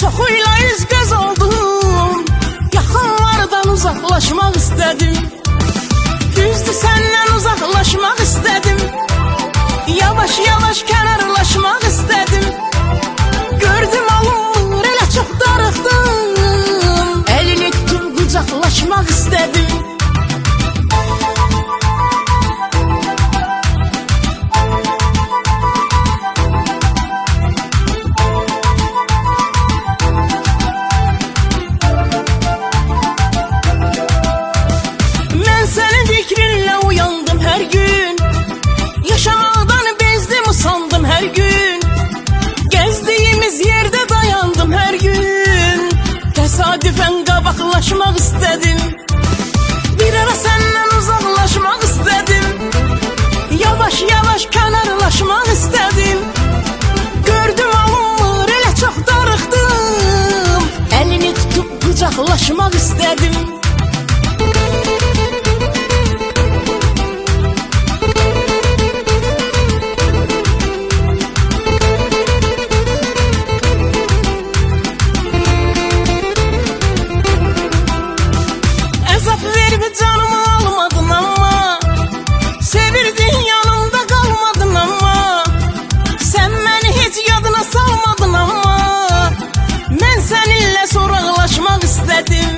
çoxuyla üz-göz oldum, yaxınlardan uzaqlaşmaq istədim. Düzdür, səndən uzaqlaşmaq istədim, yavaş-yavaş kənarlaşmaq istədim. Gördüm alır, elə çox darıxdım, əlini tutub qucaqlaşmaq istədim. Sənin fikrinlə uyandım hər gün, yaşamaqdan bezdim usandım hər gün. Gəzdiyimiz yerdə dayandım hər gün, təsadüfən qabaqlaşmaq istədim. Bir ara səndən uzaqlaşmaq istədim, yavaş-yavaş kənarlaşmaq istədim. Gördüm alınmır, elə çox darıxdım, əlini tutub qucaqlaşmaq istədim. Canımı almadın ama, sevirdin yanımda qalmadın ama, sen məni heç yadına salmadın ama, mən səninlə soraqlaşmaq istədim.